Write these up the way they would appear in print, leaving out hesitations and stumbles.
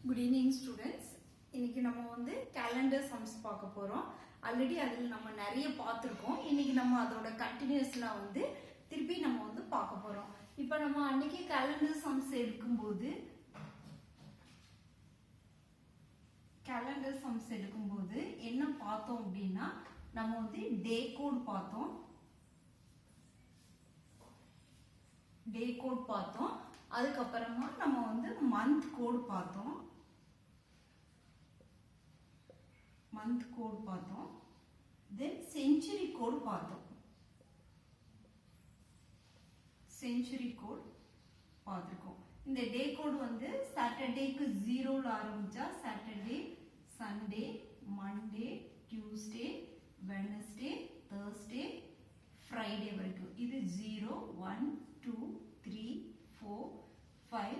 Good evening students. இன்னைக்கு நம்ம வந்து calendar sums பார்க்க போறோம். ஆல்ரெடி அதில் நம்ம நிறைய பார்த்துருக்கோம். இன்னைக்கு நம்ம அதோட கண்டினியூஸ்ல வந்து திருப்பி நம்ம வந்து பார்க்க போறோம். இப்போ நம்ம அன்னைக்கு calendar sums எடுக்கும்போது என்ன பார்த்தோம் அப்படின்னா நம்ம வந்து டே கோட் பார்த்தோம். டே கோட் பார்த்தோம். அதுக்கப்புறமா நம்ம வந்து மந்த் கோட் பார்த்தோம். தென் செஞ்சுரி கோட் பார்த்தோம். செஞ்சுரி கோட் பார்த்துருக்கோம். இந்த டே கோட் வந்து சாட்டர்டேக்கு 0ல ஆரம்பிச்சா Saturday, Sunday, Monday, Tuesday, Wednesday, Thursday, Friday வரைக்கும். இது 0, 1, 2, 3, 4, 5,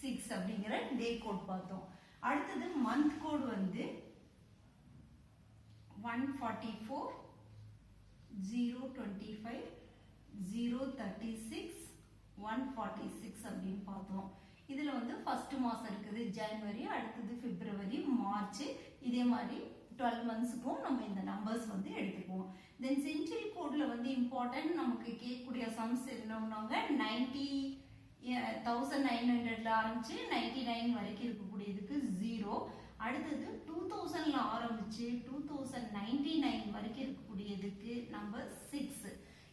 6 அப்படிங்கிற டே கோட் பார்த்தோம். அடுத்தது மந்த் கோட் வந்து 144, 025, 036, 146 அப்படின்னு பார்த்தோம். இதுல வந்து ஃபர்ஸ்ட் மாசம் இருக்குது ஜனவரி, அடுத்தது பிப்ரவரி, மார்ச், இதே மாதிரி 12 மந்த்ஸுக்கும் நம்ம இந்த நம்பர்ஸ் வந்து எடுத்துக்குவோம். தென் செஞ்சுரி கோட்ல வந்து இம்பார்ட்டன்ட் நமக்கு கேட்கக்கூடிய சம்ஸ் என்னன்னாங்க 1900ல ஆரம்பிச்சு 99 வரைக்கும் இருக்கக்கூடியதுக்கு 0. அடுத்தது 2000ல ஆரம்பிச்சு 2099 வரைக்கும் இருக்கக்கூடியதுக்கு நம்பர் 6.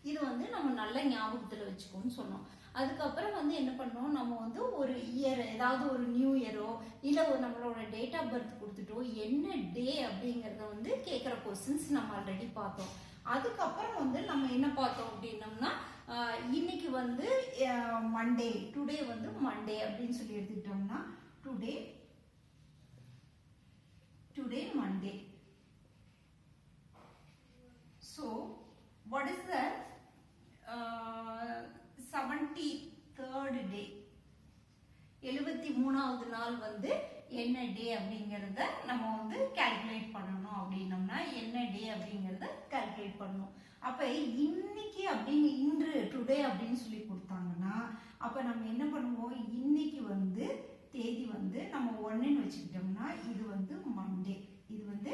இது வந்து நம்ம நல்ல ஞாபகத்துல வச்சுக்கோன்னு சொன்னோம். அதுக்கப்புறம் வந்து என்ன பண்ணோம், நம்ம வந்து ஒரு இயர், ஏதாவது ஒரு நியூ இயரோ இல்ல ஒரு நம்மளோட டேட் ஆஃப் பர்த் கொடுத்துட்டோ என்ன டே அப்படிங்கறத வந்து கேட்கிற கொஸ்டின்ஸ் நம்ம ஆல்ரெடி பார்த்தோம். அதுக்கப்புறம் வந்து நம்ம என்ன பார்த்தோம் அப்படின்னம்னா இன்னைக்கு வந்து மண்டே, டுடே வந்து மண்டே அப்படின்னு சொல்லி எடுத்துக்கிட்டோம்னா today Monday. So what is the 73rd day? 73வது நாள் வந்து என்ன டே அப்படிங்கறத நம்ம வந்து கால்குலேட் பண்ணணும். அப்படின்னம்னா என்ன டே அப்படிங்கறத கால்குலேட் பண்ணணும். அப்ப இன்னைக்கு அப்படின்னு இன்று டுடே அப்படின்னு சொல்லி கொடுத்தாங்கன்னா அப்ப நம்ம என்ன பண்ணுவோம், இன்னைக்கு வந்து தேதி வந்து நம்ம 1ன்னு வச்சுக்கிட்டோம்னா இது வந்து மண்டே, இது வந்து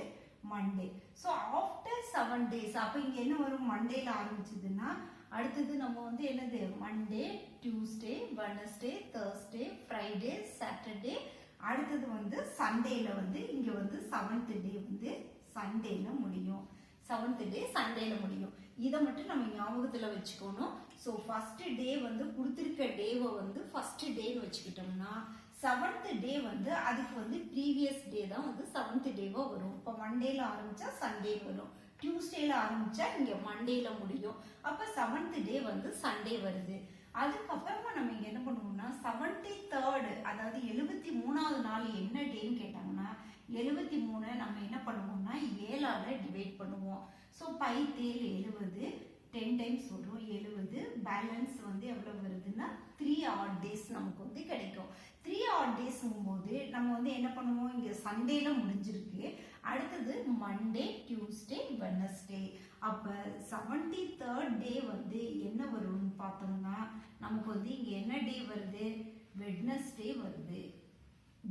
மண்டே. ஸோ ஆஃப்டர் 7 days அப்போ இங்கே என்ன வரும், மண்டேல ஆரம்பிச்சதுன்னா அடுத்தது நம்ம வந்து என்னது Monday, Tuesday, Wednesday, Thursday, Friday, Saturday, அடுத்தது வந்து சண்டேல வந்து இங்கே வந்து 7th டே வந்து சண்டேல முடியும். 7th டே சண்டேல முடியும். இதை மட்டும் நம்ம ஞாபகத்தில் வச்சுக்கணும். ஸோ ஃபர்ஸ்ட் டே வந்து கொடுத்துருக்க டேவை வந்து ஃபர்ஸ்ட் டேன்னு வச்சுக்கிட்டோம்னா 7th டே வந்து அதுக்கு வந்து ப்ரீவியஸ் டே தான் வந்து 7th டேவா வரும். இப்போ மண்டேல ஆரம்பிச்சா சண்டே வரும், டியூஸ்டேல ஆரம்பிச்சா இங்க மண்டேல முடியும். அப்ப 7th டே வந்து சண்டே வருது. அதுக்கப்புறமா நம்ம இங்க என்ன பண்ணுவோம்னா 73rd, அதாவது 73வது நாள் என்ன டேன்னு கேட்டாங்கன்னா 73 நம்ம என்ன பண்ணுவோம்னா 7ஆல டிவைட் பண்ணுவோம். ஸோ 5 7 70, 10 டைம்ஸ் வரும் 70. பேலன்ஸ் வந்து எவ்வளவு வருதுன்னா 3 odd days நமக்கு வந்து கிடைக்கும். 3 odd daysங்கும் போது நம்ம வந்து என்ன பண்ணுவோம், இங்க சண்டேல முடிஞ்சிருக்கு, அடுத்தது மண்டே, டியூஸ்டே, வெட்னஸ்டே. அப்ப 73rd டே வந்து என்ன வரும்னு பார்த்தோம்னா நமக்கு வந்து இங்க என்ன டே வருது, வெட்னஸ்டே வருது,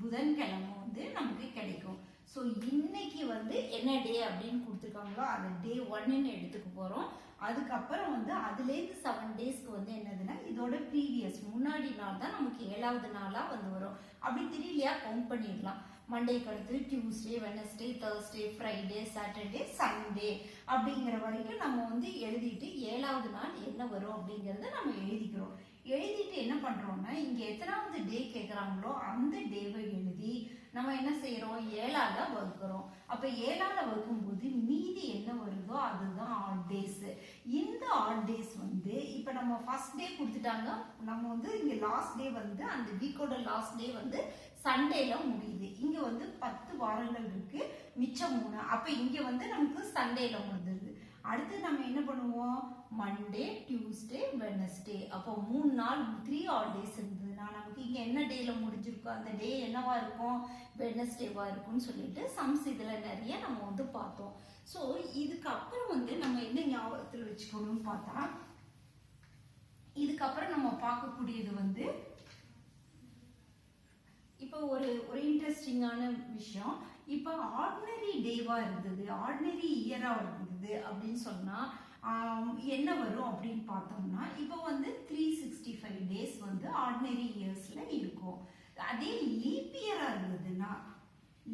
புதன்கிழமை வந்து நமக்கு கிடைக்கும். ஸோ இன்னைக்கு வந்து என்ன டே அப்படின்னு கொடுத்துருக்காங்களோ அதை டே 1ன்னு எடுத்துக்க போறோம். அதுக்கப்புறம் வந்து அதுலேருந்து 7 டேஸ்க்கு வந்து என்னதுன்னா இதோட ப்ரீவியஸ் முன்னாடி நாள் தான் நமக்கு 7வது நாளா வந்து வரும். அப்படி தெரியலையா கவுண்ட் பண்ணிடலாம். மண்டேக்கு அடுத்து Tuesday, Wednesday, Thursday, Friday, Saturday, Sunday அப்படிங்கிற வரைக்கும் நம்ம வந்து எழுதிட்டு 7வது நாள் என்ன வரும் அப்படிங்கறத நம்ம எழுதிக்கிறோம். எழுதிட்டு என்ன பண்றோம்னா இங்க எத்தனாவது டே கேட்கறாங்களோ அந்த டேவை எழுதி நம்ம என்ன செய்யறோம், 7ஆல வகுக்கிறோம். அப்ப 7ஆல வகுக்கும் போது மீதி என்ன வருதோ அதுதான் ஆட் டேஸ். இந்த ஆட் டேஸ் வந்து இப்ப நம்ம ஃபர்ஸ்ட் டே கொடுத்துட்டாங்க, நம்ம வந்து இங்க லாஸ்ட் டே வந்து அந்த வீக்கோட லாஸ்ட் டே வந்து சண்டேல முடியுது. இங்க வந்து 10 வாரங்கள் இருக்கு, மிச்சம் 3. அப்ப இங்க வந்து நமக்கு சண்டேல முடிஞ்சது. அடுத்து நம்ம என்ன பண்ணுவோம், மண்டே, டியூஸ்டே, வெட்னஸ்டே. அப்போ 3 நாள் 3 odd days இருந்ததுன்னா நமக்கு இங்க என்ன டேல முடிஞ்சிருக்கோ அந்த டே என்னவா இருக்கும், வெட்னஸ்டேவா இருக்கும்னு சொல்லிட்டு சம்ஸ் இதுல நிறைய நம்ம வந்து பார்த்தோம். ஸோ இதுக்கப்புறம் வந்து நம்ம என்ன ஞாபகத்தில் வச்சுக்கணும்னு பார்த்தா இதுக்கப்புறம் நம்ம பார்க்கக்கூடியது வந்து இப்போ இப்போ ஒரு ஒரு இன்ட்ரெஸ்டிங்கான விஷயம், இப்போ ஆர்டினரி டேவா இருந்தது, ஆர்டினரி இயரா இருந்தது அப்படின்னு சொன்னா என்ன வரும் அப்படின்னு பார்த்தோம்னா, இப்போ வந்து 365 டேஸ் வந்து ஆர்டினரி இயர்ஸ்ல இருக்கும். அதே லீப் இயரா இருந்ததுன்னா,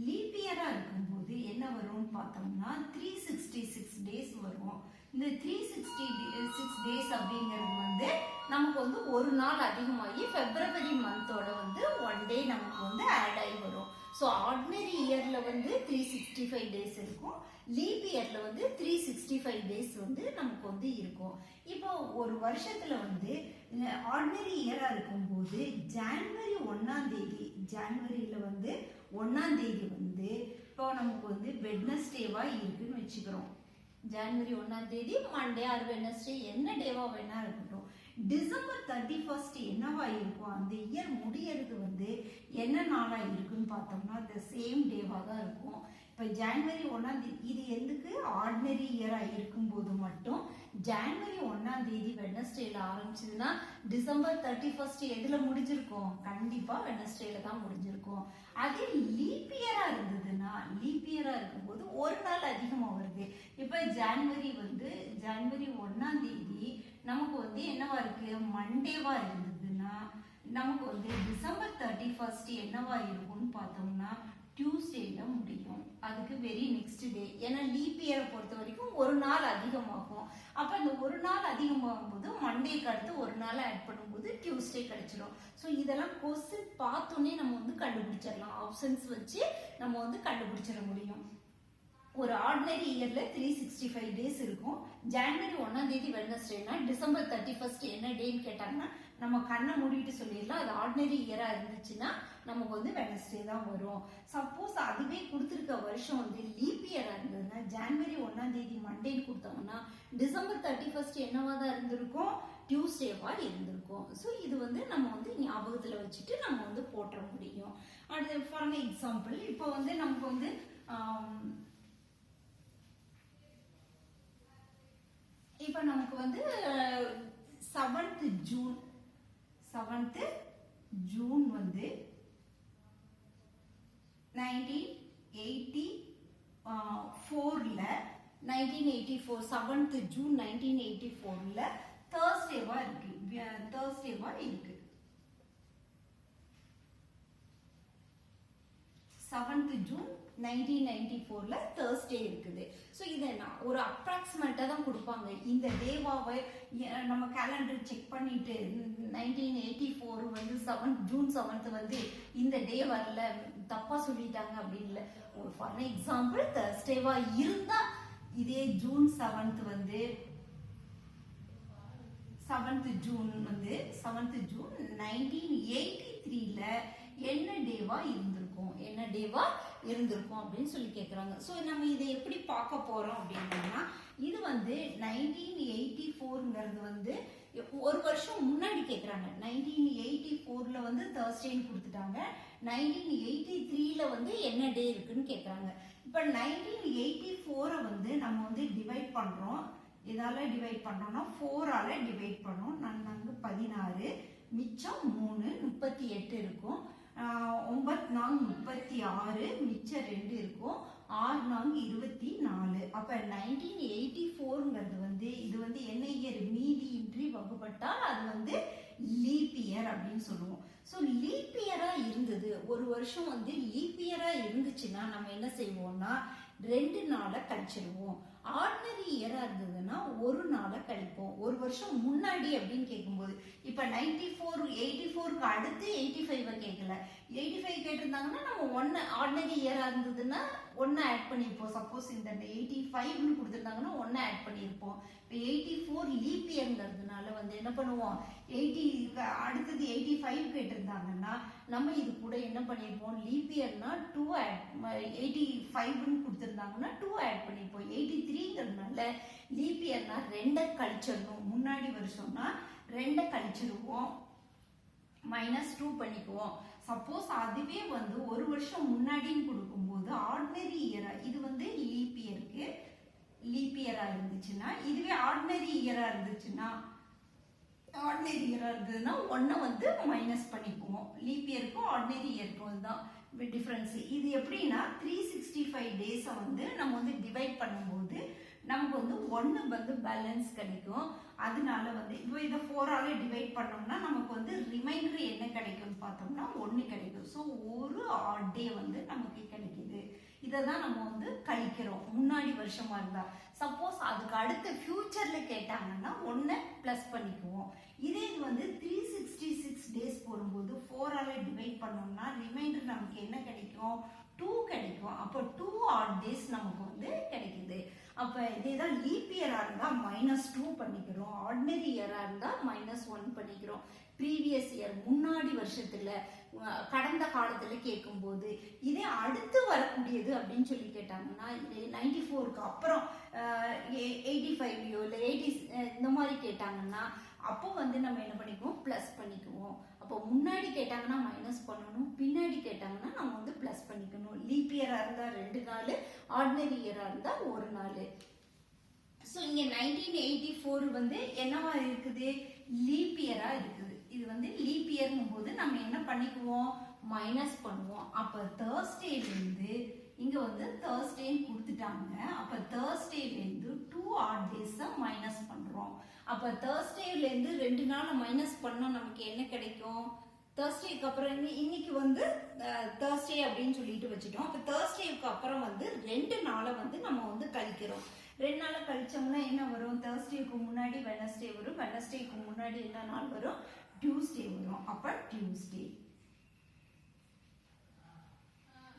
லீப் இயரா இருக்கும்போது என்ன வரும்னு பார்த்தோம்னா 366 டேஸ் வரும். இந்த 366 டேஸ் அப்படிங்கிறது வந்து நமக்கு வந்து ஒரு நாள் அதிகமாகி பிப்ரவரி மந்தோட வந்து 1 டே நமக்கு வந்து ஆட் ஆகி வரும். ஸோ ஆர்டினரி இயர்ல வந்து 365 டேஸ் இருக்கும், லீப் இயர்ல வந்து 365 டேஸ் வந்து நமக்கு வந்து இருக்கும். இப்போ ஒரு வருஷத்துல வந்து ஆர்டினரி இயரா இருக்கும்போது ஜனவரி 1ஆம் தேதி, ஜனவரியில வந்து 1ஆம் தேதி வந்து இப்போ நமக்கு வந்து வெட்னஸ்டேவா இருக்குன்னு வச்சுக்கிறோம். ஜனவரி 1ஆம் தேதி மண்டே ஆர் வெட்னஸ்டே என்ன டேவா வேணா இருக்கட்டும். டிசம்பர் 31 என்னவா இருக்கும், அந்த இயர் முடியறது வந்து என்ன நாளா இருக்குன்னு பார்த்தோம்னா the சேம் டேவா தான் இருக்கும். இப்போ ஜனவரி 1ஆம் தேதி இது எதுக்கு ஆர்டினரி இயரா இருக்கும்போது மட்டும் ஜனவரி 1ஆம் தேதி வெட்னஸ்டேல ஆரம்பிச்சதுன்னா டிசம்பர் 31 எதுல முடிஞ்சிருக்கும், கண்டிப்பா வெட்னஸ்டேல தான் முடிஞ்சிருக்கும். அதே லீப் இயரா இருந்ததுன்னா, லீப் இயரா இருக்கும்போது ஒரு நாள் அதிகமா வருது. இப்போ ஜனவரி 1ஆம் தேதி நமக்கு வந்து என்னவா இருக்கு, மண்டேவா இருந்ததுன்னா நமக்கு வந்து டிசம்பர் 31 என்னவா இருக்கும்னு பார்த்தோம்னா டியூஸ்டேல முடியும். அதுக்கு வெரி நெக்ஸ்ட் டே. ஏன்னா லீப் இயரை பொறுத்த வரைக்கும் ஒரு நாள் அதிகமாகும். அப்ப இந்த ஒரு நாள் அதிகமாகும் போது மண்டேக்கு அடுத்து ஒரு நாள் ஆட் பண்ணும்போது டியூஸ்டே கிடைச்சிடும். ஸோ இதெல்லாம் கொஸ்டின் பார்த்தோன்னே நம்ம வந்து கண்டுபிடிச்சிடலாம், ஆப்ஷன்ஸ் வச்சு நம்ம வந்து கண்டுபிடிச்சிட முடியும். ஒரு ஆர்டினரி இயர்ல 365 டேஸ் இருக்கும். ஜனவரி 1ஆம் தேதி வெட்னஸ்டேனா டிசம்பர் 31 என்ன டேன்னு கேட்டாங்கன்னா நம்ம கண்ணை மூடிட்டு சொல்லிடலாம். அது ஆர்டினரி இயரா இருந்துச்சுன்னா நமக்கு வந்து வெட்னஸ்டே தான் வரும். சப்போஸ் அதுவே கொடுத்துருக்க வருஷம் வந்து லீப் இயரா இருந்ததுன்னா ஜனவரி 1ஆம் தேதி மண்டேன்னு கொடுத்தோம்னா டிசம்பர் 31 என்னவா தான் இருந்திருக்கும், டியூஸ்டேவா இருந்திருக்கும். ஸோ இது வந்து நம்ம வந்து ஞாபகத்துல வச்சுட்டு நம்ம வந்து போட்டுற முடியும். அடுத்து ஃபார் எக்ஸாம்பிள் இப்போ வந்து நமக்கு வந்து இப்போ நமக்கு வந்து 7th ஜூன் வந்து 1984ல 7th ஜூன் 1984ல தேர்ஸ்டேவா இருக்கு. 7th ஜூன் 1994ல தேர்ஸ்டே இருக்குது. ஸோ இதை ஒரு அப்ராக்சிமேட்டாக தான் கொடுப்பாங்க. இந்த டேவாவை நம்ம கேலண்டர் செக் பண்ணிட்டு 1984 வந்து ஜூன் 7th வந்து இந்த டே வரல, தப்பா சொல்லிட்டாங்க அப்படின்னு. ஒரு ஃபார் எக்ஸாம்பிள் தேர்ஸ்டேவா இருந்தா இதே ஜூன் 7th வந்து 7th ஜூன் 1983ல என்ன டேவா இருந்திருக்கும் அப்படின்னு சொல்லி கேட்குறாங்க. ஸோ நம்ம இதை எப்படி பார்க்க போறோம் அப்படின்னா, இது வந்து 1984ங்கிறது வந்து ஒரு வருஷம் முன்னாடி கேட்குறாங்க. 1984ல வந்து தேர்ஸ்டேன்னு கொடுத்துட்டாங்க. 1983ல வந்து என்ன டே இருக்குன்னு கேட்குறாங்க. இப்போ 1984 வந்து நம்ம வந்து டிவைட் பண்றோம். இதால டிவைட் பண்றோம்னா 4ஆல டிவைட் பண்ணோம். 16 மிச்சம் 3 38 இருக்கும். 9 36 மிச்சம் 2 இருக்கும். 6 24. அப்ப 1984ங்கிறது வந்து இது வந்து என்ன இயர், மீதி இன்றி வகுப்பட்டால் அது வந்து லீப் இயர் அப்படின்னு சொல்லுவோம். ஸோ லீப் இயரா இருந்தது, ஒரு வருஷம் வந்து லீப் இயரா இருந்துச்சுன்னா நம்ம என்ன செய்வோம்னா 2 நாளை கழிச்சிடுவோம். ஆர்டினரி இயரா இருந்ததுன்னா ஒரு நாளை கழிப்போம். ஒரு வருஷம் முன்னாடி அப்படின்னு கேட்கும்போது இப்ப 84க்கு அடுத்து 85 கேட்கல, 85 கேட்டிருந்தாங்கன்னா நம்ம 1 ஆர்டினரி இயரா இருந்ததுன்னா 1 ஆட் பண்ணியிருப்போம். சப்போஸ் இந்த 85ன்னு கொடுத்துருந்தாங்கன்னா 1 ஆட் பண்ணியிருப்போம். இப்போ 84 லீப் இயர்ங்கிறதுனால வந்து என்ன பண்ணுவோம், அடுத்தது 85 கேட்டிருந்தாங்கன்னா நம்ம இது கூட என்ன பண்ணியிருப்போம், லீப் இயர்னா 2 ஆட், 85ன்னு கொடுத்துருந்தாங்கன்னா 2 ஆட் பண்ணியிருப்போம். 83ங்கிறதுனால லீப் இயர்னா 2 கழிச்சிடணும். முன்னாடி வருஷம்னா 2 கழிச்சிருவோம், -2 பண்ணிக்குவோம். சப்போஸ் அதுவே வந்து ஒரு வருஷம் முன்னாடின்னு கொடுக்கும்போது ஆர்டினரி இயரா, இது வந்து லீப் இயரா இருந்துச்சுன்னா, இதுவே ஆர்டினரி இயரா இருந்துச்சுன்னா ஆர்டினரி இயரா இருக்குதுன்னா ஒன்றை வந்து மைனஸ் பண்ணிக்குவோம். லீப் இயருக்கும் ஆர்டினரி இயருக்கும் இதுதான் டிஃப்ரென்ஸ். இது எப்படின்னா 365 டேஸை வந்து நம்ம வந்து டிவைட் பண்ணும்போது நமக்கு வந்து ஒன்று வந்து பேலன்ஸ் கிடைக்கும். அதனால வந்து இப்போ இதை 4ஆல டிவைட் பண்ணோம்னா நமக்கு வந்து ரிமைண்டர் என்ன கிடைக்கும்னு பார்த்தோம்னா 1 கிடைக்கும். ஸோ ஒரு ஆட் டே வந்து நமக்கு கிடைக்குது. இதை தான் நம்ம வந்து கழிக்கிறோம் முன்னாடி வருஷமா இருந்தா. சப்போஸ் அதுக்கு அடுத்த ஃபியூச்சர்ல கேட்டாங்கன்னா 1 பிளஸ் பண்ணிக்குவோம். இதே இது வந்து 366 டேஸ் போடும்போது 4ஆல டிவைட் பண்ணோம்னா ரிமைண்டர் நமக்கு என்ன கிடைக்கும்? 2 கிடைக்கும். அப்போ 2 ஆட் டேஸ் நமக்கு வந்து கிடைக்குது. அப்போ இதேதான் லீப் இயரா இருந்தா -2 பண்ணிக்கிறோம், ஆர்டினரி இயரா இருந்தா -1 பண்ணிக்கிறோம். ப்ரீவியஸ் இயர் முன்னாடி வருஷத்துல கடந்த காலத்துல கேட்கும்போது, இதே அடுத்து வரக்கூடியது அப்படின்னு சொல்லி கேட்டாங்கன்னா 94க்கு அப்புறம் 85 இல்லை 80 இந்த மாதிரி கேட்டாங்கன்னா அப்போ வந்து நம்ம என்ன பண்ணிக்குவோம்? பிளஸ் பண்ணிக்குவோம். அப்போ முன்னாடி கேட்டாங்கன்னா மைனஸ் பண்ணணும், பின்னாடி கேட்டாங்கன்னா நம்ம வந்து பிளஸ் பண்ணிக்கணும். லீப் இயரா இருந்தா 2 நாள், ஆர்டினரி இயரா இருந்தா 1 நாள். ஸோ இங்க 1984 வந்து என்னவா இருக்குது? லீப் இயரா இருக்குது. இது வந்து லீப் இயர்னும் போது நம்ம என்ன பண்ணிக்குவோம்? மைனஸ் பண்ணுவோம். அப்ப தேர்ஸ்டேலேருந்து இங்க வந்து தேர்ஸ்டேன்னு கொடுத்துட்டாங்க. அப்ப தேர்ஸ்டேலேருந்து 2 ஆட் டேஸை மைனஸ் பண்றோம். அப்ப தேர்ஸ்டேலேருந்து 2 நாள் மைனஸ் பண்ணா நமக்கு என்ன கிடைக்கும்? தேர்ஸ்டேக்கு அப்புறம் இன்னைக்கு வந்து தேர்ஸ்டே அப்படின்னு சொல்லிட்டு வச்சுட்டோம். அப்ப தேர்ஸ்டேக்கு அப்புறம் வந்து 2 நாளை வந்து நம்ம வந்து கழிக்கிறோம். 2 நாளை கழிச்சோம்னா என்ன வரும்? தேர்ஸ்டேக்கு முன்னாடி வெனஸ்டே வரும், வெனஸ்டேக்கு முன்னாடி என்ன நாள் வரும்? டியூஸ்டே வரும். அப்ப டியூஸ்டே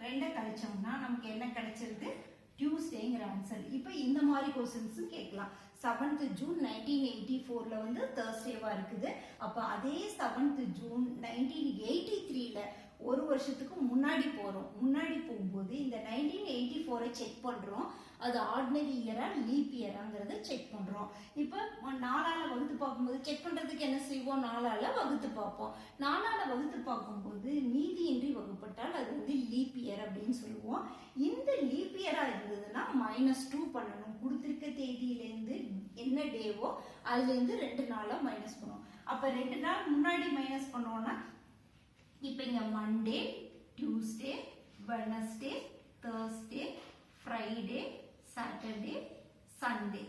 2 கழிச்சோம்னா நமக்கு என்ன கிடைச்சிருக்கு? டியூஸ்டேங்கிற ஆன்சர். இப்போ இந்த மாதிரி क्वेश्चंस கேட்கலாம். 7th ஜூன் 1984ல வந்து தேர்ஸ்டேவா இருக்குது. அப்ப அதே 7th ஜூன் 1983ல ஒரு வருஷத்துக்கு முன்னாடி போறோம். முன்னாடி போகும்போது இந்த 1984 செக் பண்றோம். அது ஆர்டினரி இயரா லீப் இயராங்கிறத செக் பண்றோம். இப்போ 4ஆல வகுத்து பார்க்கும்போது செக் பண்றதுக்கு என்ன செய்வோம்? 4ஆல வகுத்து பார்ப்போம். 4ஆல வகுத்து பார்க்கும்போது மீதியின்றி வகுப்பட்டால் அது வந்து லீப் இயர் அப்படின்னு சொல்லுவோம். இந்த லீப் இயரா இருந்ததுன்னா -2 பண்ணணும். கொடுத்திருக்க தேதியிலேருந்து என்ன டேவோ அதுல இருந்து 2 நாளா மைனஸ் பண்ணுவோம். அப்ப 2 நாள் முன்னாடி மைனஸ் பண்ணோம்னா இப்போ இங்க Monday, Tuesday, Wednesday, Thursday, Friday, Saturday, Sunday.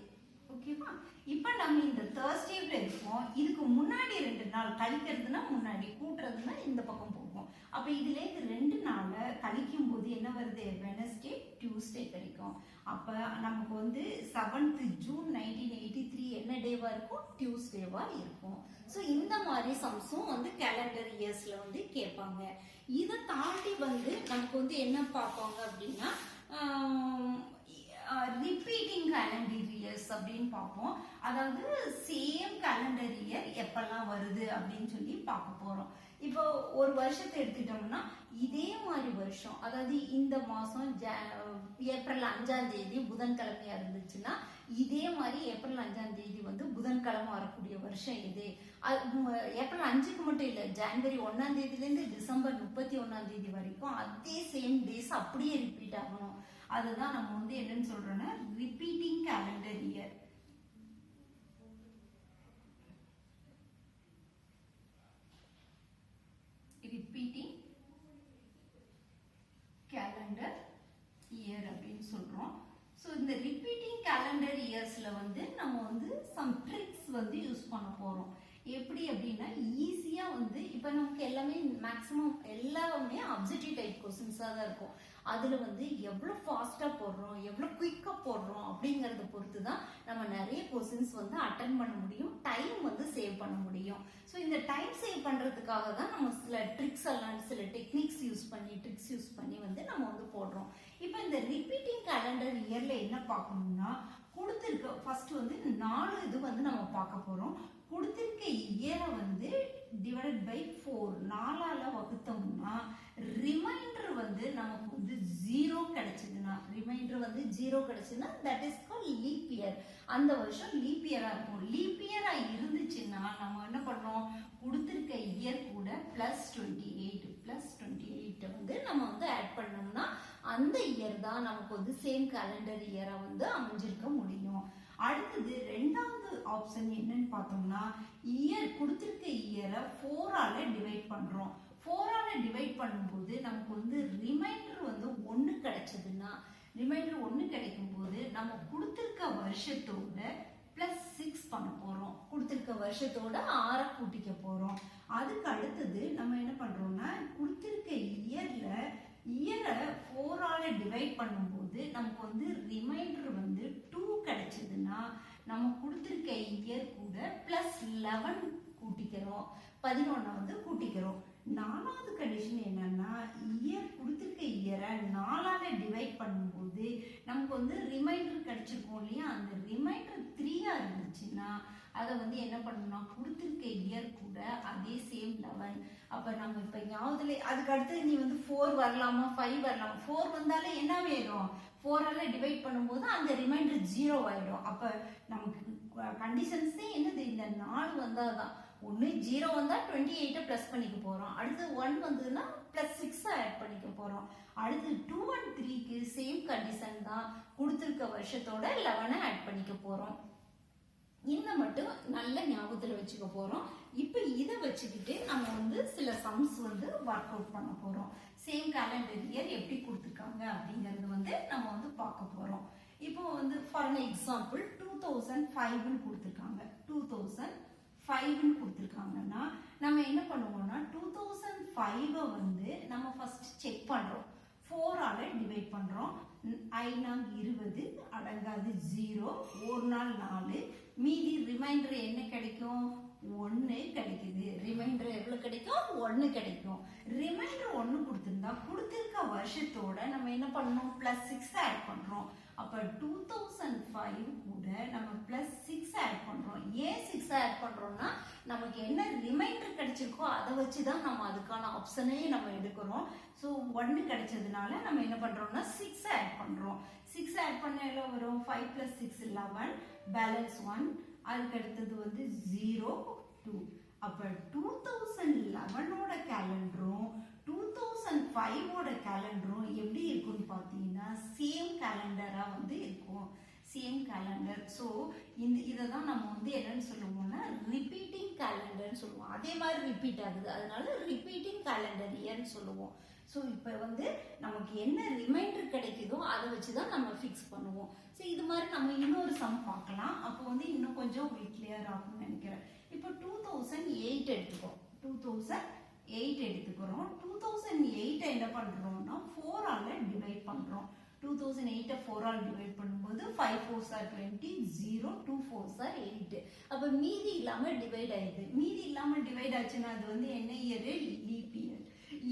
ஓகேவா? இப்போ நம்ம இந்த தேர்ஸ்டேல இருக்கோம். இதுக்கு முன்னாடி 2 நாள் கழிக்கிறதுனா முன்னாடி, கூட்டுறதுனா இந்த பக்கம் போகும். அப்ப இதுல இருந்து 2 நாளை கழிக்கும் போது என்ன வருது? வெனஸ்டே, டியூஸ்டே கிடைக்கும். அப்ப நமக்கு வந்து 7th ஜூன் 1983 என்ன டேவா இருக்கும்? டியூஸ்டேவா இருக்கும். ஸோ இந்த மாதிரி சம்ஸும் வந்து கேலண்டர் இயர்ஸ்ல வந்து கேட்பாங்க. இதை தாண்டி வந்து நமக்கு வந்து என்ன பார்ப்பாங்க அப்படின்னா ரிப்பீட்டிங் கேலண்டர் இயர்ஸ் அப்படின்னு பார்ப்போம். அதாவது சேம் கேலண்டர் இயர் எப்பெல்லாம் வருது அப்படின்னு சொல்லி பார்க்க போறோம். இப்போ ஒரு வருஷத்தை எடுத்துட்டோம்னா இதே மாதிரி வருஷம், அதாவது இந்த மாசம் ஏப்ரல் 5ஆம் தேதி புதன்கிழமையா இருந்துச்சுன்னா இதே மாதிரி ஏப்ரல் 5ஆம் தேதி வந்து புதன்கிழமை வரக்கூடிய வருஷம் இது. ஏப்ரல் 5க்கு மட்டும் இல்லை, ஜனவரி 1ஆம் தேதியிலேருந்து டிசம்பர் 31ஆம் தேதி வரைக்கும் அதே சேம் டேஸ் அப்படியே ரிப்பீட் ஆகணும். அதுதான் நம்ம வந்து என்னன்னு சொல்றோம்னா repeating calendar year. Repeating calendar year அப்படின்னு சொல்றோம். ஸோ இந்த ரிப்பீட்டிங் கேலண்டர் இயர்ஸ்ல வந்து நம்ம வந்து சம் ட்ரிக்ஸ் வந்து யூஸ் பண்ண போறோம். எப்படி அப்படின்னா ஈஸியா வந்து இப்போ நமக்கு எல்லாமே மேக்ஸிமம் எல்லாமே அப்ஜெக்டிவ் டைப் கொஸ்டின்ஸா தான் இருக்கும். அதுல வந்து எவ்வளவு ஃபாஸ்டா போடுறோம், எவ்வளவு குயிக்கா போடுறோம் அப்படிங்கறத பொறுத்து தான் நம்ம நிறைய கொஸ்டின்ஸ் வந்து அட்டென்ட் பண்ண முடியும், டைம் வந்து சேவ் பண்ண முடியும். ஸோ இந்த டைம் சேவ் பண்றதுக்காக தான் நம்ம சில ட்ரிக்ஸ் எல்லாம், சில டெக்னிக்ஸ் யூஸ் பண்ணி வந்து நம்ம வந்து போடுறோம். இப்போ இந்த ரிப்பீட்டிங் கேலண்டர் இயர்ல என்ன பார்க்கணும்னா கொடுத்திருக்க ஃபர்ஸ்ட் வந்து 4 இது வந்து நம்ம பார்க்க போறோம். கொடுத்திருக்க இயரை வந்து டிவைடட் பை 4 4ஆல வகுத்தோம்னா ரிமைண்டர் வந்து நமக்கு வந்து 0 கிடைச்சதுன்னா, ரிமைண்டர் வந்து 0 கிடைச்சதுன்னா that is called leap year. அந்த வருஷம் லீப் இயரா இருக்கும். லீப் இயரா இருந்துச்சுன்னா நம்ம என்ன பண்ணோம்? கொடுத்திருக்க இயர் கூட +28 வந்து நம்ம வந்து ஆட் பண்ணோம்னா அந்த இயர் தான் நமக்கு வந்து சேம் கேலண்டர் இயரா வந்து அமைஞ்சிருக்க முடியும். அடுத்தது 2வது ஆப்ஷன் என்னன்னு பார்த்தோம்னா இயர் கொடுத்துருக்க இயரை 4ஆல டிவைட் பண்ணுறோம். 4ஆல டிவைட் பண்ணும்போது நமக்கு வந்து ரிமைண்டர் வந்து 1 கிடைச்சதுன்னா ரிமைண்டர் 1 கிடைக்கும் போது நம்ம கொடுத்துருக்க வருஷத்தோட +6 பண்ண போகிறோம். கொடுத்துருக்க வருஷத்தோட 6 கூட்டிக்க போகிறோம். அதுக்கு அடுத்தது நம்ம என்ன பண்ணுறோம்னா கொடுத்துருக்க இயரை 4ஆல டிவைட் பண்ணும்போது நமக்கு வந்து ரிமைண்டர் வந்து 2 கிடைச்சதுன்னா நம்ம கொடுத்துருக்க இயர் கூட +11 கூட்டிக்கிறோம். 11 வந்து கூட்டிக்கிறோம். 4வது கண்டிஷன் என்னன்னா இயர் கொடுத்துருக்க இயரை 4ஆல டிவைட் பண்ணும்போது நமக்கு வந்து ரிமைண்டர் கிடைச்சிருக்கோம் இல்லையா, அந்த ரிமைண்டர் 3ஆ இருந்துச்சுன்னா அதை வந்து என்ன பண்ணணும்னா கொடுத்துருக்க இயர் கூட அதே சேம் 11. அப்போ நம்ம இப்போ ஞாபகத்துல அதுக்கு அடுத்து நீ வந்து 4 வரலாமா 5 வரலாமா, 4 வந்தாலே என்ன வேணும் 4ஆல டிவைட் பண்ணும்போது அந்த ரிமைண்டர் 0 ஆயிடும். அப்போ நமக்கு கண்டிஷன்ஸே என்னது இந்த 4 வந்தால் தான். ஒன்று 0 வந்தால் 28 ப்ளஸ் பண்ணிக்க போகிறோம். அடுத்து 1 வந்ததுன்னா +6 ஆட் பண்ணிக்க போகிறோம். அடுத்து 2 and 3க்கு சேம் கண்டிஷன் தான், கொடுத்துருக்க வருஷத்தோட 11 ஆட் பண்ணிக்க போகிறோம். இந்த மட்டும் நல்ல ஞாபகத்தில் வச்சுக்க போகிறோம். இப்போ இதை வச்சுக்கிட்டு நம்ம வந்து சில சம்ஸ் வந்து ஒர்க் அவுட் பண்ண போகிறோம். சேம் கேலண்டர் இயர் எப்படி கொடுத்துருக்காங்க அப்படிங்கிறது வந்து நம்ம வந்து பார்க்க போகிறோம். இப்போ வந்து ஃபார் அன் எக்ஸாம்பிள் 2005ன்னு கொடுத்துருக்காங்க. 2005ன்னு கொடுத்துருக்காங்கன்னா நம்ம என்ன பண்ணுவோம்னா 2005 வந்து நம்ம ஃபர்ஸ்ட் செக் பண்ணுறோம். 4ஆல டிவைட் பண்ணுறோம். 5 அடங்காது 0, 1 நாள் 4, மீதி ரிமைண்டர் என்ன கிடைக்கும் 1 கிடைக்குது. ரிமைண்டர் எவ்வளோ கிடைக்கும் 1 கிடைக்கும். ரிமைண்டர் 1 கொடுத்துருந்தா கொடுத்துருக்க வருஷத்தோட நம்ம என்ன பண்ணணும் +6 ஆட் பண்ணுறோம். அப்போ 2005 கூட நம்ம +6 ஆட் பண்ணுறோம். ஏன் 6 ஆட் பண்ணுறோம்னா நமக்கு என்ன ரிமைண்டர் கிடைச்சிருக்கோ அதை வச்சு தான் நம்ம அதுக்கான ஆப்ஷனே நம்ம எடுக்கிறோம். ஸோ 1 கிடைச்சதுனால நம்ம என்ன பண்ணுறோம்னா 6 ஆட் பண்ணுறோம். 6 ஆட் பண்ண எல்லாம் வரும் 5 + 6 11, பேலன்ஸ் 1. அதுக்கு அடுத்தது வந்து 0, 2. அப்போ 2011ஓட கேலண்டரும் 2005ஓட கேலண்டரும் எப்படி இருக்குன்னு பார்த்தீங்கன்னா சேம் கேலண்டராக வந்து இருக்கும். Same calendar. ஸோ இதை தான் நம்ம வந்து என்னன்னு சொல்லுவோம்னா ரிப்பீட்டிங் கேலண்டர்னு சொல்லுவோம். அதே மாதிரி ரிப்பீட் ஆகுது, அதனால ரிப்பீட்டிங் கேலண்டர் இயர்னு சொல்லுவோம். ஸோ இப்போ வந்து நமக்கு என்ன ரிமைண்டர் கிடைக்குதோ அதை வச்சு தான் நம்ம ஃபிக்ஸ் பண்ணுவோம். ஸோ இது மாதிரி நம்ம இன்னொரு சம் பார்க்கலாம். அப்போ வந்து இன்னும் கொஞ்சம் உங்களுக்கு கிளியர் ஆகும்னு நினைக்கிறேன். இப்போ 2008 எடுத்துக்கோம். 2008 எடுத்துக்கிறோம். 2008 என்ன பண்ணுறோம்னா 4ஆல டிவைட் பண்ணுறோம். 2008 4ஆல் டிவைட் பண்ணும்போது 5 4s are 20, 0 2 4s are 8. அப்போ மீதி இல்லாமல் டிவைட் ஆயிடுது. மீதி இல்லாமல் டிவைட் ஆச்சுன்னா அது வந்து என்ன இயர் லீப் இயர்.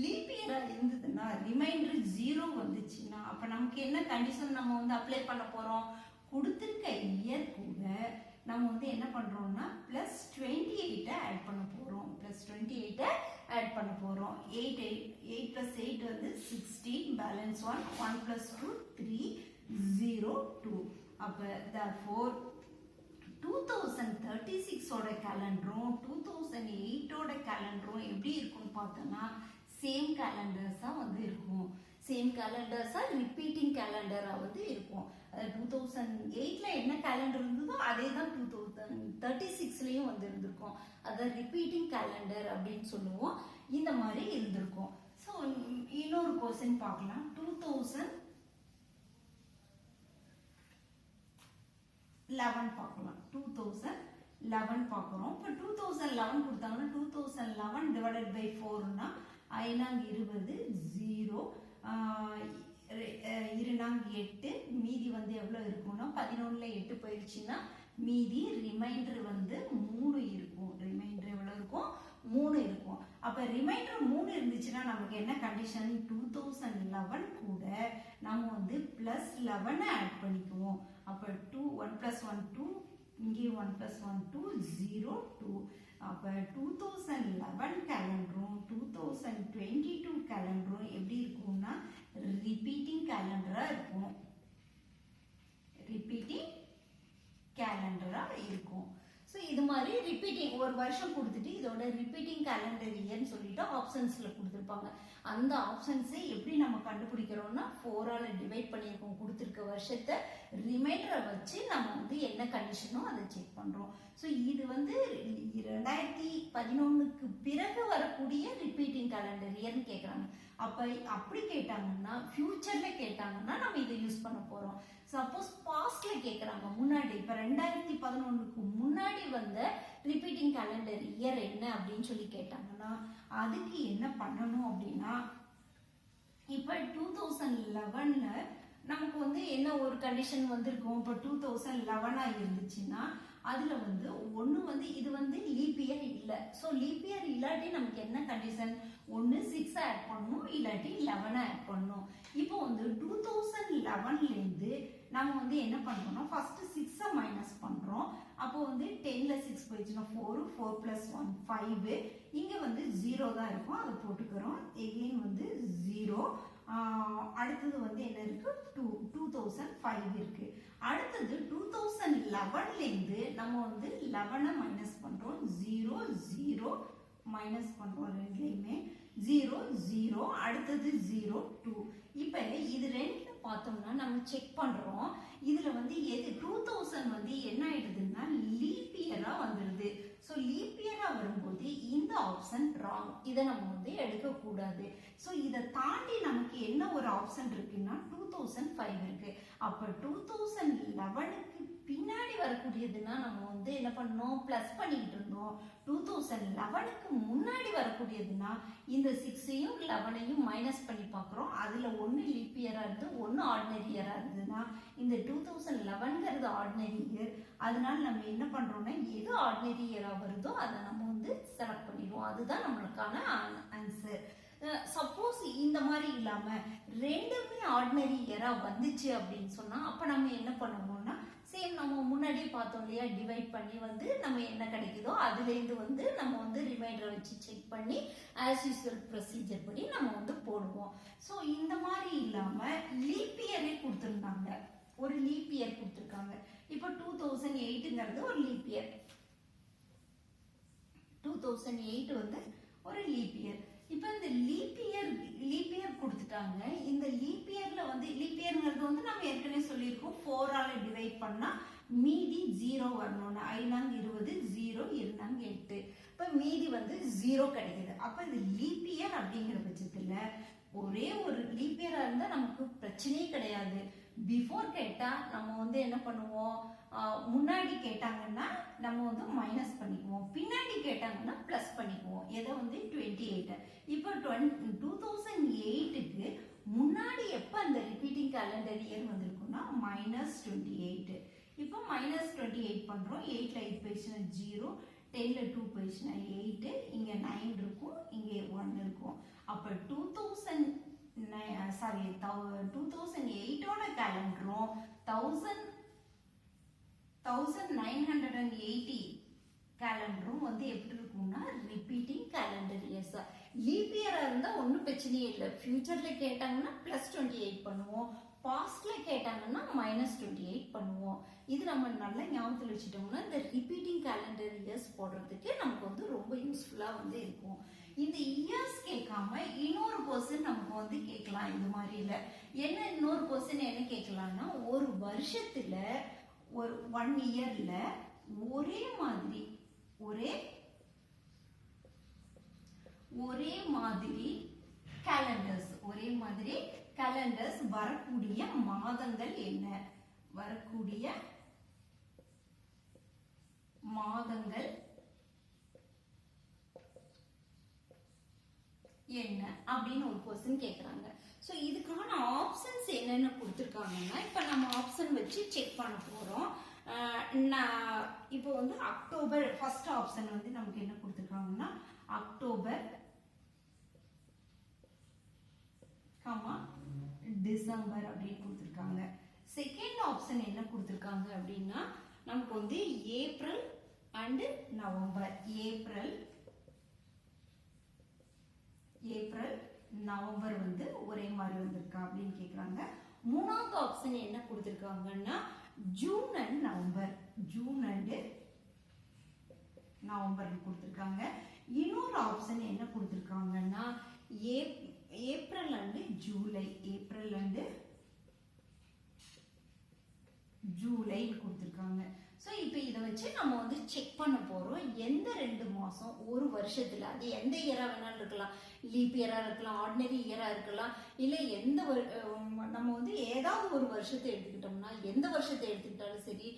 லீப் இயராக இருந்ததுன்னா ரிமைண்டர் 0 வந்துச்சுன்னா அப்போ நமக்கு என்ன கண்டிஷன் நம்ம வந்து அப்ளை பண்ண போகிறோம், கொடுத்துருக்க இயர் கூட நம்ம வந்து என்ன பண்ணுறோம்னா +28 ஆட் பண்ண போகிறோம். +28 ஆட் பண்ண போகிறோம். 8 + 8 வந்து 16, பேலன்ஸ் 1, 1 + 2 3, 0 2. அப்போ therefore 2036ஓட கேலண்டரும் 2008ஓட கேலண்டரும் எப்படி இருக்கும்னு பார்த்தோன்னா சேம் கேலண்டர்ஸாக வந்து இருக்கும். சேம் கேலண்டர்ஸாக ரிப்பீட்டிங் கேலண்டராக வந்து இருக்கும். 2008ல் என்ன கேலண்டர் இருந்ததோ அதே தான் 2036லேயும் வந்து இருந்திருக்கும். அதை ரிப்பீட்டிங் கேலண்டர் அப்படின்னு சொல்லுவோம். இந்த மாதிரி இருந்திருக்கும். ஸோ இன்னொரு கொஸ்டின் பார்க்கலாம். 2011 பார்க்கலாம். 2011 பார்க்குறோம். இப்போ 2011 கொடுத்தாங்கன்னா 2011 டிவைடட் பை 4னா 5 0, 2 8, மீதி வந்து எவ்வளோ இருக்கும்னா 11ல் 8 போயிடுச்சுன்னா மீதி ரிமைண்டர் வந்து 3 இருக்கும். ரிமைண்டர் எவ்வளோ இருக்கும் 3 இருக்கும். அப்போ ரிமைண்டர் 3 இருந்துச்சுன்னா நமக்கு என்ன கண்டிஷன் 2011 கூட நம்ம வந்து +11 ஆட் பண்ணிக்குவோம். அப்போ 1 + 1 2, இங்கே 1 + 1 2, 0 2. அப்போ 2011 கேலண்டரும் 2022 கேலண்டரும் எப்படி இருக்கும்னா ரிப்பீட்டிங் கேலண்டராக இருக்கும். ரிப்பீட்டிங் கேலண்டராக இருக்கும். ஸோ இது மாதிரி ரிப்பீட்டிங் ஒரு வருஷம் கொடுத்துட்டு இதோட ரிப்பீட்டிங் கேலண்டர் இயர்னு சொல்லிட்டு ஆப்ஷன்ஸ்ல கொடுத்துருப்பாங்க. அந்த ஆப்ஷன்ஸை எப்படி நம்ம கண்டுபிடிக்கிறோம்னா 4ஆல டிவைட் பண்ணியிருக்கோம் கொடுத்துருக்க வருஷத்தை, ரிமைண்டரை வச்சு நம்ம வந்து என்ன கண்டிஷனோ அதை செக் பண்றோம். ஸோ இது வந்து 2011க்கு பிறகு வரக்கூடிய ரிப்பீட்டிங் கேலண்டர் இயர்னு கேட்குறாங்க. அப்படி கேட்டாங்கன்னா ஃபியூச்சர்ல கேட்டாங்கன்னா நம்ம இதை யூஸ் பண்ண போறோம். சப்போஸ் பாஸ்ட்ல கேட்குறாங்க முன்னாடி, இப்போ 2011க்கு முன்னாடி வந்த ரிப்பீட்டிங் கேலண்டர் இயர் என்ன அப்படின்னு சொல்லி கேட்டாங்கன்னா அதுக்கு என்ன பண்ணணும் அப்படின்னா, இப்போ 2011ல நமக்கு வந்து என்ன ஒரு கண்டிஷன் வந்திருக்கும். இப்போ 2011 இருந்துச்சுன்னா அதுல வந்து ஒன்று வந்து இது வந்து லீப் இயர் இல்லை. ஸோ லீப் இயர் இல்லாட்டி நமக்கு என்ன கண்டிஷன், ஒன்று 6 ஆட் பண்ணணும் இல்லாட்டி 11 ஆட் பண்ணணும். இப்போ வந்து 2011லேருந்து நம்ம வந்து என்ன பண்ணுறோம்னா ஃபர்ஸ்ட் 6 மைனஸ் பண்ணுறோம். அப்போ வந்து 10ல 6 போயிடுச்சுன்னா 4, 4 + 1 5. இங்கே வந்து 0 தான் இருக்கும், அதை போட்டுக்கிறோம். எகெயின் வந்து 0. அடுத்தது வந்து என்ன இருக்கு, 2005 இருக்கு. அடுத்தது 2011லேருந்து நம்ம வந்து 11 மைனஸ் பண்றோம். 0 0 மைனஸ் பண்றோம், ரெண்டுலையுமே 0 0. அடுத்தது 0 2. இப்போ இது ரெண்டுல பார்த்தோம்னா நம்ம செக் பண்றோம். இதுல வந்து எது 2000 வந்து என்ன ஆயிடுதுன்னா லீப் இயரா வந்துடுது. ஸோ லீப் இயரா வரும்போது இந்த ஆப்ஷன் ராங், இதை நம்ம வந்து எடுக்கக்கூடாது. ஸோ இதை தாண்டி நமக்கு என்ன ஒரு ஆப்ஷன் இருக்குன்னா 2005 இருக்கு. அப்போ 2011க்கு பின்னாடி வரக்கூடியதுன்னா நம்ம வந்து என்ன பண்ணோம், பிளஸ் பண்ணிக்கிட்டு இருந்தோம். 2011க்கு முன்னாடி வரக்கூடியதுன்னா இந்த 6ஐயும் 11ஐயும் மைனஸ் பண்ணி பார்க்குறோம். அதில் ஒன்று லீப் இயராக இருந்து ஒன்று ஆர்டினரி இயராக இருந்ததுன்னா இந்த 2011ங்கிறது ஆர்டினரி இயர். அதனால நம்ம என்ன பண்ணுறோம்னா எது ஆர்டினரி இயராக வருதோ அதை நம்ம வந்து செலக்ட் பண்ணிடுவோம். அதுதான் நம்மளுக்கான ஆன்சர். சப்போஸ் இந்த மாதிரி இல்லாம ரெண்டுமே ஆர்டினரி இயரா வந்துச்சு அப்படின்னு சொன்னா அப்ப நம்ம என்ன பண்ணுவோம்னா சேம் நம்ம முன்னாடியே பார்த்தோம் இல்லையா, டிவைட் பண்ணி வந்து நம்ம என்ன கிடைக்குதோ அதுலேருந்து வந்து நம்ம வந்து ரிமைண்டரை வச்சு செக் பண்ணி ஆஸ் யூஸ்வல் ப்ரொசீஜர் படி நம்ம வந்து போடுவோம். ஸோ இந்த மாதிரி இல்லாம லீப் இயரே கொடுத்துருந்தாங்க, ஒரு லீப் இயர் கொடுத்துருக்காங்க. இப்போ 2008ங்கிறது ஒரு லீப் இயர், 2008 வந்து ஒரு லீப் இயர். இப்போ இந்த லீப் இயர் கொடுத்துட்டாங்க. இந்த லீப் இயர்ல வந்து லீப் இயர்ங்கிறது வந்து நம்ம ஏற்கனவே சொல்லியிருக்கோம் 4ஆல டிவைட் பண்ணா மீதி 0 வரணும்னு. 5 20, 0 2 8. இப்போ மீதி வந்து 0 கிடைக்குது. அப்போ இது லீப் இயர் அப்படிங்கிற பட்சத்துல ஒரே ஒரு லீப் இயரா இருந்தா நமக்கு பிரச்சனையே கிடையாது. பிஃபோர் கேட்டா நம்ம வந்து என்ன பண்ணுவோம், முன்னாடி கேட்டாங்கன்னா நம்ம வந்து மைனஸ் பண்ணிக்குவோம், பின்னாடி கேட்டாங்கன்னா பிளஸ் பண்ணிக்குவோம். எதை வந்து 28. இப்போ 2008க்கு முன்னாடி எப்போ அந்த ரிப்பீட்டிங் கேலண்டர் இயர் வந்திருக்குன்னா -28. இப்போ -28 பண்றோம். 8ல 8 போயிடுச்சுன்னா 0, 10ல 2 போயிடுச்சுன்னா 8, இங்க 9 இருக்கும், இங்க 1 இருக்கும். அப்போ 2008ஓட கேலண்டரும் 1980 கேலண்டரும் வந்து எப்படி இருக்கும்னா ரிப்பீட்டிங் கேலண்டர் இயர்ஸ். லீப் இயரா இருந்தா ஒன்றும் பிரச்சனையே இல்லை. ஃபியூச்சர்ல கேட்டாங்கன்னா +28 பண்ணுவோம், பாஸ்ட்ல கேட்டாங்கன்னா -28 பண்ணுவோம். இது நம்ம நல்லா ஞாபகத்தில் வச்சுட்டோம்னா இந்த ரிப்பீட்டிங் கேலண்டர் இயர்ஸ் போடுறதுக்கு நமக்கு வந்து ரொம்ப யூஸ்ஃபுல்லா வந்து இருக்கும். இந்த இயர்ஸ் கேட்காம இன்னொரு பர்சன் நமக்கு வந்து கேட்கலாம். இது மாதிரி இல்லை என்ன, இன்னொரு பர்சன் என்ன கேட்கலாம்னா ஒரு வருஷத்துல ஒரு 1 இயர்ல ஒரே மாதிரி கேலண்டர்ஸ் வரக்கூடிய மாதங்கள் என்ன, வரக்கூடிய மாதங்கள் என்ன அப்படின்னு ஒரு क्वेश्चन கேக்குறாங்க. சோ இதுக்கான ஆப்ஷன்ஸ் என்னென்ன கொடுத்திருக்காங்கன்னா இப்ப நம்ம ஆப்ஷன் வச்சு செக் பண்ண போறோம். இப்போ வந்து அக்டோபர் ஃபர்ஸ்ட் ஆப்ஷன் வந்து நமக்கு என்ன கொடுத்திருக்காங்கன்னா அக்டோபர், டிசம்பர் அப்படின்னு கொடுத்திருக்காங்க. செகண்ட் ஆப்ஷன் என்ன கொடுத்திருக்காங்க அப்படின்னா நமக்கு வந்து April and November, April November வந்து ஒரே மாதிரி வந்திருக்கா அப்படின்னு கேக்குறாங்க. மூணாவது ஆப்ஷன் என்ன கொடுத்திருக்காங்கன்னா June and November, June and November கொடுத்துருக்காங்க. இன்னொரு ஆப்ஷன் என்ன கொடுத்துருக்காங்கன்னா April and July, April and July கொடுத்துருக்காங்க. ஸோ இப்போ இதை வச்சு நம்ம வந்து செக் பண்ண போகிறோம் எந்த 2 மாதம் ஒரு வருஷத்தில், அது எந்த இயராக வேணாலும் இருக்கலாம், லீப் இயராக இருக்கலாம், ஆர்டினரி இயராக இருக்கலாம், இல்லை எந்த நம்ம வந்து ஏதாவது ஒரு வருஷத்தை எடுத்துக்கிட்டோம்னா, எந்த வருஷத்தை எடுத்துக்கிட்டாலும் சரி,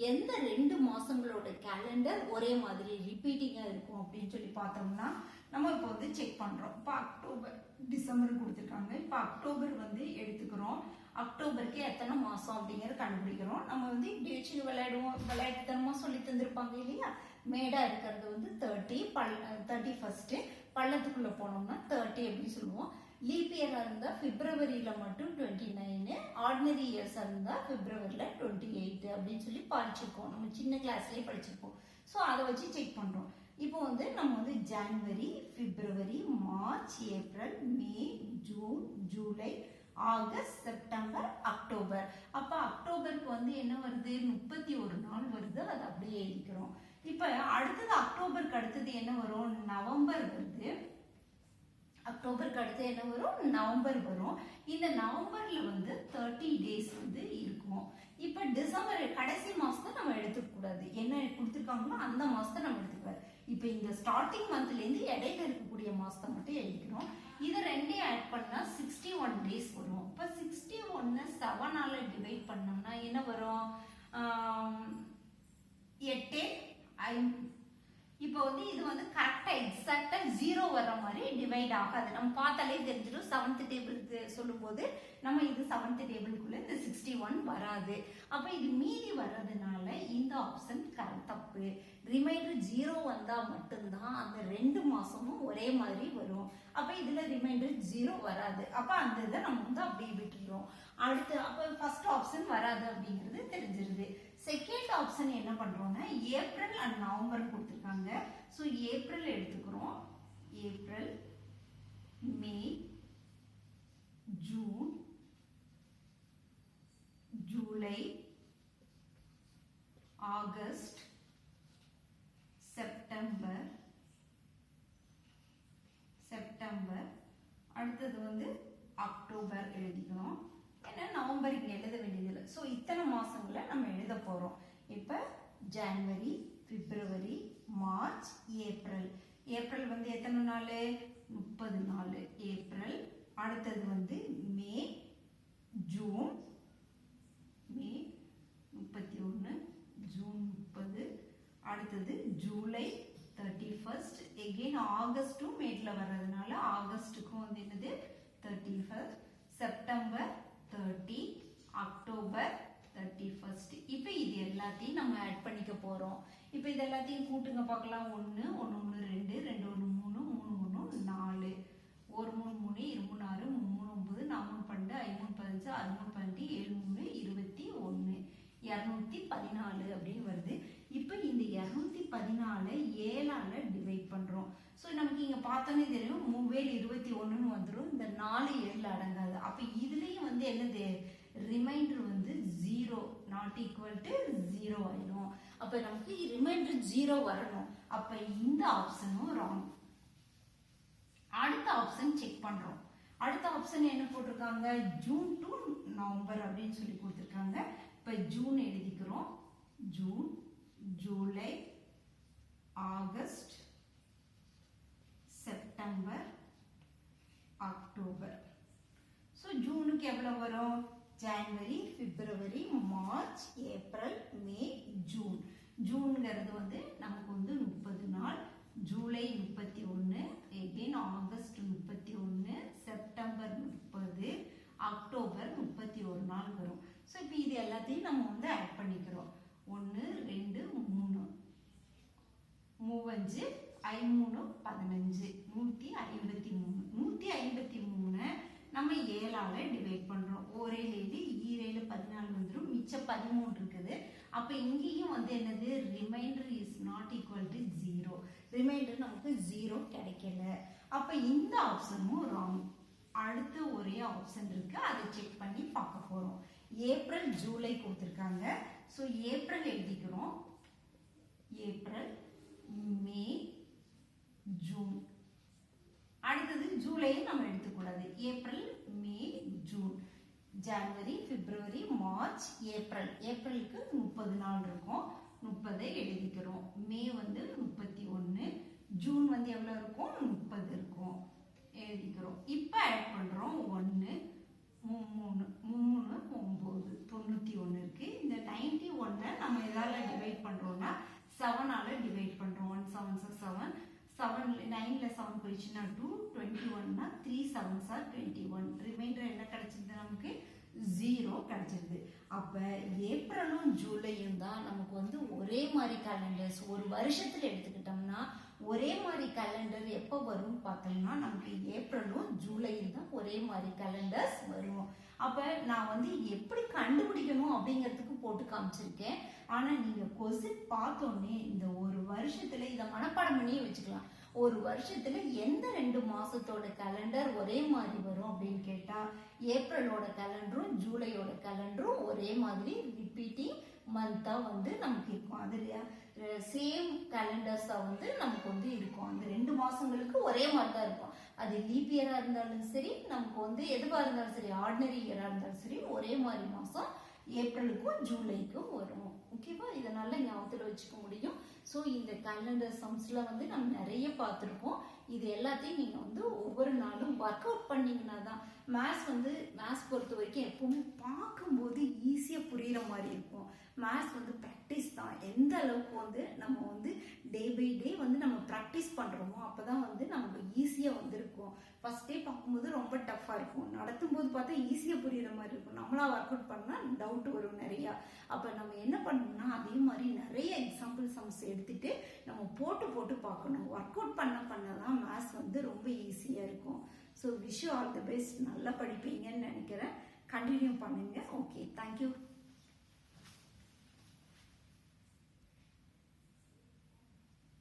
எந்த 2 மாதங்களோட கேலண்டர் ஒரே மாதிரி ரிப்பீட்டிங்காக இருக்கும் அப்படின்னு சொல்லி பார்த்தோம்னா நம்ம இப்போ வந்து செக் பண்ணுறோம். இப்போ அக்டோபர் டிசம்பர் கொடுத்துருக்காங்க. இப்போ அக்டோபர் வந்து எடுத்துக்கிறோம். அக்டோபருக்கு எத்தனை மாதம் அப்படிங்கிறத கண்டுபிடிக்கிறோம். நம்ம வந்து இப்படி வச்சு விளையாட்டுத்தனமாக சொல்லி தந்திருப்பாங்க இல்லையா. மேடாக இருக்கிறது வந்து 30, 31, பள்ளத்துக்குள்ளே போனோம்னா 30 அப்படின்னு சொல்லுவோம். லீப் இயராக இருந்தால் பிப்ரவரியில் மட்டும் 29, ஆர்டினரி இயர்ஸாக இருந்தால் பிப்ரவரியில் 28 அப்படின்னு சொல்லி படிச்சிருக்கோம். நம்ம சின்ன கிளாஸ்லேயே படிச்சிருக்கோம். ஸோ அதை வச்சு செக் பண்ணுறோம். இப்போ வந்து நம்ம வந்து January, February, March, April, May, June, July, August, September, October. அப்போ அக்டோபருக்கு வந்து என்ன வருது, 31 நாள் வருது. அதை அப்படியே எழுதிக்கிறோம். இப்போ அடுத்தது அக்டோபருக்கு அடுத்தது என்ன வரும், நவம்பர் வருது. அக்டோபருக்கு அடுத்து என்ன வரும், நவம்பர் வரும். இந்த நவம்பர்ல வந்து 30 டேஸ் வந்து இருக்கும். இப்போ டிசம்பர் கடைசி மாசத்தை நம்ம எடுத்துக்க கூடாது. என்ன கொடுத்துருக்காங்களோ அந்த மாசத்தை நம்ம எடுத்துக்கூடாது. இப்போ இந்த ஸ்டார்டிங் மந்த்ல இருந்து இடையில இருக்கக்கூடிய மாசத்தை மட்டும் எழுதிக்கிறோம். இதை ரெண்டையும் ஆட் பண்ணா 61 டேஸ் வரும். இப்போ 61 7ஆல டிவைட் பண்ணோம்னா என்ன வரும், 8 5. இப்போ வந்து இது வந்து கரெக்டா எக்ஸாக்டா 0 வர்ற மாதிரி டிவைட் ஆகாது. நம்ம பார்த்தாலே தெரிஞ்சிடும். 7th டேபிளுக்கு சொல்லும் போது நம்ம இது 7th டேபிளுக்குள்ள இந்த 61 வராது. அப்ப இது மீதி வர்றதுனால இந்த ஆப்ஷன் தப்பு. ரிமைண்டர் 0 வந்தா மட்டும்தான் அந்த 2 மாசமும் ஒரே மாதிரி வரும். அப்ப இதுல ரிமைண்டர் 0 வராது. அப்ப அந்த இதை நம்ம வந்து அப்படியே விட்டுறோம். அடுத்து அப்ப ஃபர்ஸ்ட் ஆப்ஷன் வராது அப்படிங்கிறது தெரிஞ்சிருது. செகண்ட் ஆப்ஷன் என்ன பண்றோம்னா ஏப்ரல் அண்ட் நவம்பர் கொடுத்துருக்காங்க. ஸோ ஏப்ரல் எடுத்துக்கிறோம். April, May, June, July, August, September, அடுத்தது வந்து அக்டோபர் எழுதிக்கணும். ஏன்னா நவம்பர் இங்க எழுத வேண்டியதில்லை. ஸோ இத்தனை மாசங்களை நம்ம எழுத போறோம். இப்போ ஜனவரி, பிப்ரவரி, மார்ச், ஏப்ரல். ஏப்ரல் வந்து எத்தனை நாள், 30 நாள் ஏப்ரல். அடுத்தது வந்து மே, ஜூன், மே 31, ஜூன் 30. அடுத்தது ஜூலை 31. எகெயின் ஆகஸ்டும் மேட்ல வர்றதுனால ஆகஸ்டுக்கும் வந்து என்னது 31. September 30, October 31. இப்போ இது எல்லாத்தையும் நம்ம ஆட் பண்ணிக்க போறோம். இப்போ இது எல்லாத்தையும் கூட்டுங்க பார்க்கலாம். 1 1 1 2 2 1 3 3 1 4 1 3 3 2 6 3 9 4 12 5 15 6 17 21 214 அப்படின்னு வருது. இப்போ இந்த 214 7ஆல டிவைட் பண்றோம். ஸோ நமக்கு இங்க பார்த்தோன்னே தெரியும் 3 21 வந்துடும். இந்த 4 7 அடங்காது. அப்ப இதுலயும் வந்து என்னது, ரிமைண்டர் வந்து 0 நாட் ஈக்குவல் டு 0 ஆயிடும். அப்ப நமக்கு ரிமைண்டர் 0 வரணும். அப்ப இந்த ஆப்ஷனும் ராங். அடுத்த ஆப்ஷன் செக் பண்றோம். அடுத்த ஆப்ஷன் என்ன போட்டிருக்காங்க, ஜூன் டு நவம்பர் அப்படின்னு சொல்லி கொடுத்துருக்காங்க. இப்ப ஜூன் எழுதிக்கிறோம். June, July, August, September, October. So ஜூனுக்கு எவ்வளவு வரும், January, February, March, April, May, June. ஜூன்ங்கிறது வந்து நமக்கு வந்து 30 நாள். July 31, again August 31, September 30, October 31 நாள் வரும். ஸோ இப்போ இது எல்லாத்தையும் நம்ம வந்து ஆட் பண்ணிக்கிறோம். 1 2 3 35 5 15 153. 153 நம்ம 7ஆல டிவைட் பண்றோம். ஓரேழு 7 ஈரேழு 14 வந்துடும். மிச்சம் 13 இருக்குது. அப்ப இங்கேயும் வந்து என்னது, reminder is not equal to 0. Reminder நமக்கு 0 கிடைக்கல. அப்ப இந்த ஆப்ஷனும் ராங். அடுத்து ஒரே ஆப்ஷன் இருக்கு, அதை செக் பண்ணி பார்க்க போறோம். ஏப்ரல், ஜூலை கொடுத்துருக்காங்க. ஸோ ஏப்ரல் எழுதிக்கிறோம். April, May June. அடுத்தது ஜூலையை நம்ம எடுத்துக்கூடாது. April May June. January February March April. ஏப்ரலுக்கு 30 நாள் இருக்கும், 30 எழுதிக்கிறோம். மே வந்து 31, ஜூன் வந்து எவ்வளோ இருக்கும், 30 இருக்கும், எழுதிக்கிறோம். இப்போ ஆட் பண்ணுறோம். 1 3 3 9 91 இருக்கு. இந்த 91 நம்ம எதால டிவைட் பண்ணுறோம்னா 7ஆல டிவைட் பண்ணுறோம். 1 7 7 7 9ல 7 போயிடுச்சுன்னா 2, 21னா 3 7s are 21. ரிமைண்டர் என்ன கிடைச்சிருது, நமக்கு 0 கிடைச்சிருது. அப்போ ஏப்ரலும் ஜூலையும் தான் நமக்கு வந்து ஒரே மாதிரி கேலண்டர்ஸ். ஒரு வருஷத்தில் எடுத்துக்கிட்டோம்னா ஒரே மாதிரி கேலண்டர் எப்போ வரும்னு பார்த்தோம்னா நமக்கு ஏப்ரலும் ஜூலையும் தான் ஒரே மாதிரி கேலண்டர்ஸ் வரும். அப்போ நான் வந்து எப்படி கண்டுபிடிக்கணும் அப்படிங்கிறதுக்கு போட்டு காமிச்சிருக்கேன். ஆனால் நீங்கள் கொஸ்டின் பார்த்தோன்னே இந்த ஒரு வருஷத்தில் இதை மனப்பாடம் பண்ணியே வச்சுக்கலாம். ஒரு வருஷத்துல எந்த 2 மாசத்தோட கேலண்டர் ஒரே மாதிரி வரும் அப்படின்னு கேட்டா ஏப்ரலோட கேலண்டரும் ஜூலையோட கேலண்டரும் ஒரே மாதிரி ரிப்பீட்டிங் மந்தா வந்து நமக்கு இருக்கும். அது சேம் கேலண்டர்ஸா வந்து நமக்கு வந்து இருக்கும். அந்த 2 மாசங்களுக்கு ஒரே மாதிரி தான் இருக்கும். அது லீப் இயரா இருந்தாலும் சரி, நமக்கு வந்து எதுவா இருந்தாலும் சரி, ஆர்டினரி இயரா இருந்தாலும் சரி, ஒரே மாதிரி மாசம் ஏப்ரலுக்கும் ஜூலைக்கும் வரும். ஓகேவா? இதை நல்லா ஞாபகத்தில் வச்சுக்க முடியும். ஸோ இந்த கேலண்டர் சம்ஸில் வந்து நம்ம நிறைய பார்த்துருக்கோம். இது எல்லாத்தையும் நீங்கள் வந்து ஒவ்வொரு நாளும் ஒர்க் அவுட் பண்ணிங்கன்னா தான் மேத்ஸ் பொறுத்த வரைக்கும் எப்பவுமே பார்க்கும்போது ஈஸியாக புரிகிற மாதிரி இருக்கும். மேத்ஸ் வந்து ப்ராக்டிஸ் தான். எந்த அளவுக்கு வந்து நம்ம வந்து டே பை டே வந்து நம்ம ப்ராக்டிஸ் பண்ணுறோமோ அப்போ தான் வந்து நமக்கு ஈஸியாக வந்துருக்கும். ஃபர்ஸ்ட் டே பார்க்கும்போது ரொம்ப டஃப்பாக இருக்கும், நடத்தும் போது பார்த்தா ஈஸியாக புரிகிற மாதிரி இருக்கும். நம்மளா ஒர்க் அவுட் பண்ணால் டவுட் வரும் நிறையா. அப்போ நம்ம என்ன பண்ணணும்னா அதே மாதிரி நிறைய எக்ஸாம்பிள் சம்ஸ் எடுத்துட்டு நம்ம போட்டு பார்க்கணும். ஒர்க் அவுட் பண்ண தான் மேத்ஸ் வந்து ரொம்ப ஈஸியாக இருக்கும். So wish you all the best. நல்லா படிப்பீங்கன்னு நினைக்கிறேன். கண்டினியூ பண்ணுங்க. Okay, thank you.